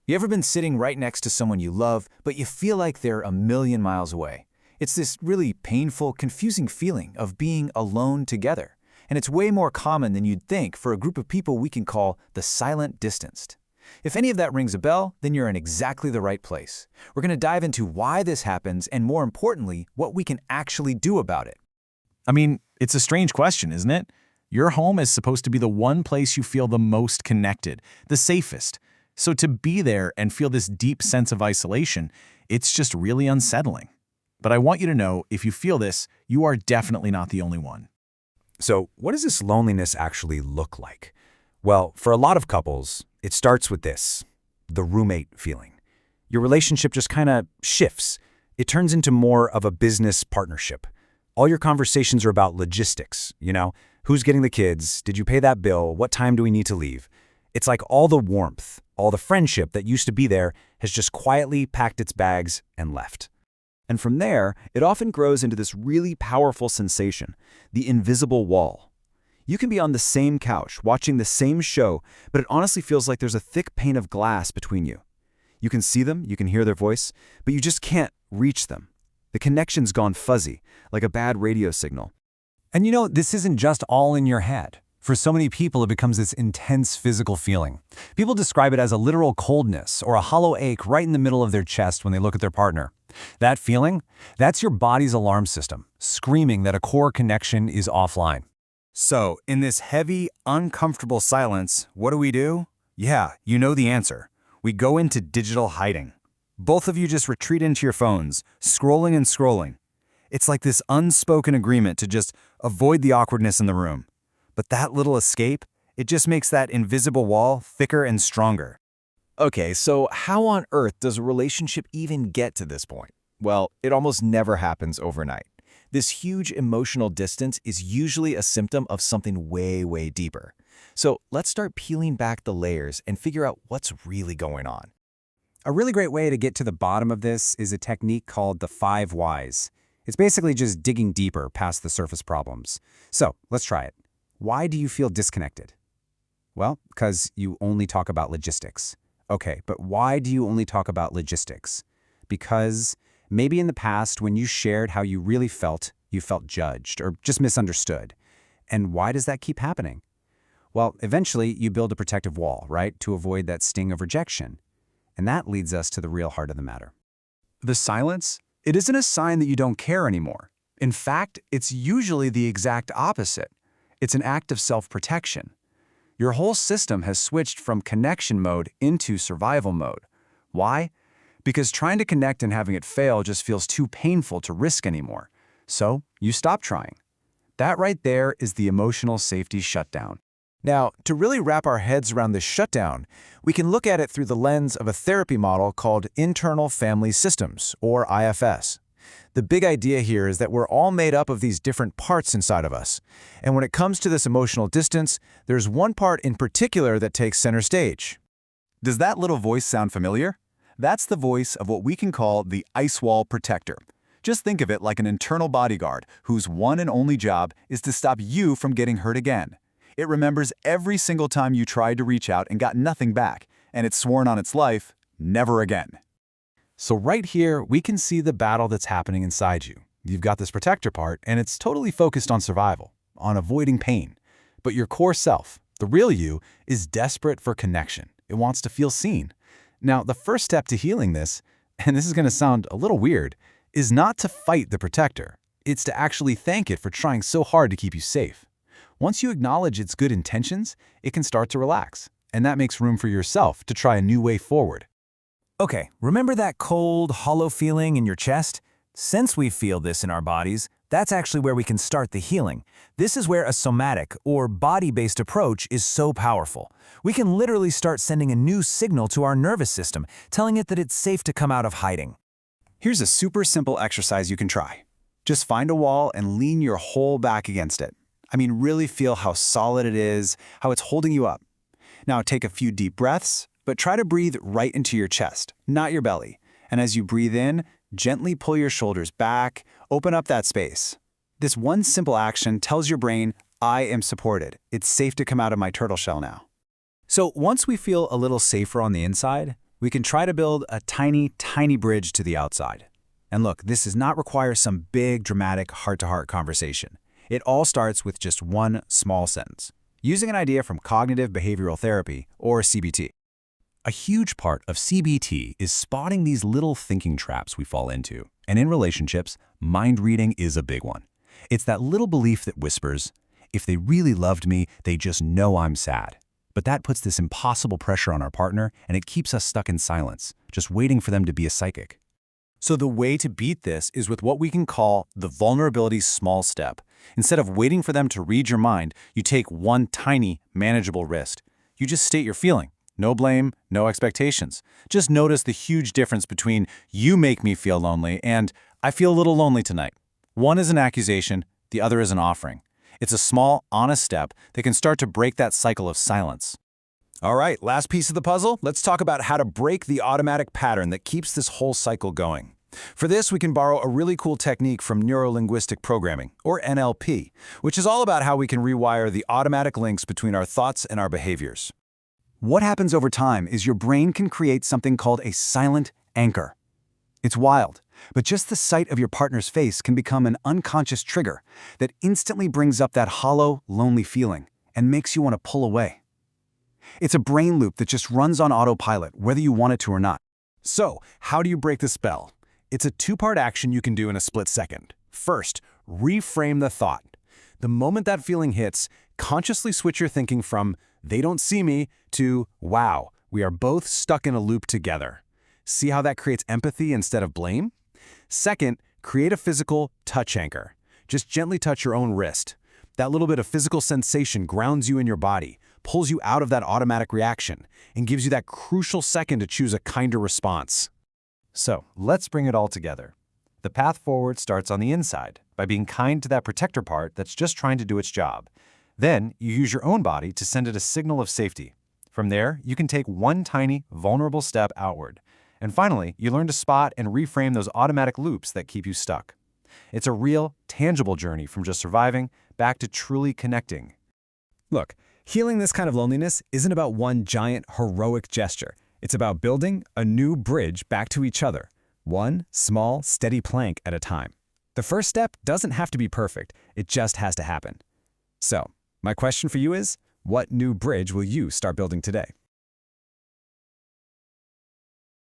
You ever been sitting right next to someone you love, but you feel like they're a million miles away? It's this really painful, confusing feeling of being alone together. And it's way more common than you'd think for a group of people we can call the silent distanced. If any of that rings a bell, then you're in exactly the right place. We're going to dive into why this happens and, more importantly, what we can actually do about it. I mean, it's a strange question, isn't it? Your home is supposed to be the one place you feel the most connected, the safest. So to be there and feel this deep sense of isolation, it's just really unsettling. But I want you to know, if you feel this, you are definitely not the only one. So what does this loneliness actually look like? Well, for a lot of couples, it starts with this, the roommate feeling. Your relationship just kind of shifts. It turns into more of a business partnership. All your conversations are about logistics, who's getting the kids, did you pay that bill, what time do we need to leave? It's like all the warmth, all the friendship that used to be there has just quietly packed its bags and left. And from there, it often grows into this really powerful sensation, the invisible wall. You can be on the same couch, watching the same show, but it honestly feels like there's a thick pane of glass between you. You can see them, you can hear their voice, but you just can't reach them. The connection's gone fuzzy, like a bad radio signal. And this isn't just all in your head. For so many people, it becomes this intense physical feeling. People describe it as a literal coldness or a hollow ache right in the middle of their chest when they look at their partner. That feeling, that's your body's alarm system, screaming that a core connection is offline. So, in this heavy, uncomfortable silence, what do? Yeah, you know the answer. We go into digital hiding. Both of you just retreat into your phones, scrolling and scrolling. It's like this unspoken agreement to just avoid the awkwardness in the room. But that little escape, it just makes that invisible wall thicker and stronger. Okay, so how on earth does a relationship even get to this point? Well, it almost never happens overnight. This huge emotional distance is usually a symptom of something way, way deeper. So let's start peeling back the layers and figure out what's really going on. A really great way to get to the bottom of this is a technique called the 5 whys. It's basically just digging deeper past the surface problems. So let's try it. Why do you feel disconnected? Well, because you only talk about logistics. Okay, but why do you only talk about logistics? Because maybe in the past when you shared how you really felt, you felt judged or just misunderstood. And why does that keep happening? Well, eventually you build a protective wall, right, to avoid that sting of rejection. And that leads us to the real heart of the matter. The silence, it isn't a sign that you don't care anymore. In fact, it's usually the exact opposite. It's an act of self-protection. Your whole system has switched from connection mode into survival mode. Why? Because trying to connect and having it fail just feels too painful to risk anymore. So you stop trying. That right there is the emotional safety shutdown. Now, to really wrap our heads around this shutdown, we can look at it through the lens of a therapy model called Internal Family Systems, or IFS. The big idea here is that we're all made up of these different parts inside of us. And when it comes to this emotional distance, there's one part in particular that takes center stage. Does that little voice sound familiar? That's the voice of what we can call the ice wall protector. Just think of it like an internal bodyguard whose one and only job is to stop you from getting hurt again. It remembers every single time you tried to reach out and got nothing back, and it's sworn on its life, never again. So right here, we can see the battle that's happening inside you. You've got this protector part, and it's totally focused on survival, on avoiding pain. But your core self, the real you, is desperate for connection. It wants to feel seen. Now, the first step to healing this, and this is going to sound a little weird, is not to fight the protector. It's to actually thank it for trying so hard to keep you safe. Once you acknowledge its good intentions, it can start to relax, and that makes room for yourself to try a new way forward. Okay, remember that cold, hollow feeling in your chest? Since we feel this in our bodies, that's actually where we can start the healing. This is where a somatic, or body-based approach is so powerful. We can literally start sending a new signal to our nervous system, telling it that it's safe to come out of hiding. Here's a super simple exercise you can try. Just find a wall and lean your whole back against it. I mean, really feel how solid it is, how it's holding you up. Now take a few deep breaths, but try to breathe right into your chest, not your belly. And as you breathe in, gently pull your shoulders back, open up that space. This one simple action tells your brain, I am supported. It's safe to come out of my turtle shell now. So once we feel a little safer on the inside, We can try to build a tiny, tiny bridge to the outside. And look, this does not require some big, dramatic, heart-to-heart conversation. It all starts with just one small sentence, using an idea from cognitive behavioral therapy, or CBT. A huge part of CBT is spotting these little thinking traps we fall into. And in relationships, mind reading is a big one. It's that little belief that whispers, if they really loved me, they just know I'm sad. But that puts this impossible pressure on our partner, and it keeps us stuck in silence, just waiting for them to be a psychic. So the way to beat this is with what we can call the vulnerability small step. Instead of waiting for them to read your mind, you take one tiny, manageable risk. You just state your feeling. No blame, no expectations. Just notice the huge difference between you make me feel lonely and I feel a little lonely tonight. One is an accusation, the other is an offering. It's a small, honest step that can start to break that cycle of silence. All right, last piece of the puzzle. Let's talk about how to break the automatic pattern that keeps this whole cycle going. For this, we can borrow a really cool technique from neuro-linguistic programming, or NLP, which is all about how we can rewire the automatic links between our thoughts and our behaviors. What happens over time is your brain can create something called a silent anchor. It's wild, but just the sight of your partner's face can become an unconscious trigger that instantly brings up that hollow, lonely feeling and makes you want to pull away. It's a brain loop that just runs on autopilot, whether you want it to or not. So, how do you break the spell? It's a two-part action you can do in a split second. First, reframe the thought. The moment that feeling hits, consciously switch your thinking from, they don't see me, to, wow, we are both stuck in a loop together. See how that creates empathy instead of blame? Second, create a physical touch anchor. Just gently touch your own wrist. That little bit of physical sensation grounds you in your body, pulls you out of that automatic reaction, and gives you that crucial second to choose a kinder response. So, let's bring it all together. The path forward starts on the inside, by being kind to that protector part that's just trying to do its job. Then, you use your own body to send it a signal of safety. From there, you can take one tiny, vulnerable step outward. And finally, you learn to spot and reframe those automatic loops that keep you stuck. It's a real, tangible journey from just surviving back to truly connecting. Look, healing this kind of loneliness isn't about one giant, heroic gesture. It's about building a new bridge back to each other, one small, steady plank at a time. The first step doesn't have to be perfect, it just has to happen. So, my question for you is, what new bridge will you start building today?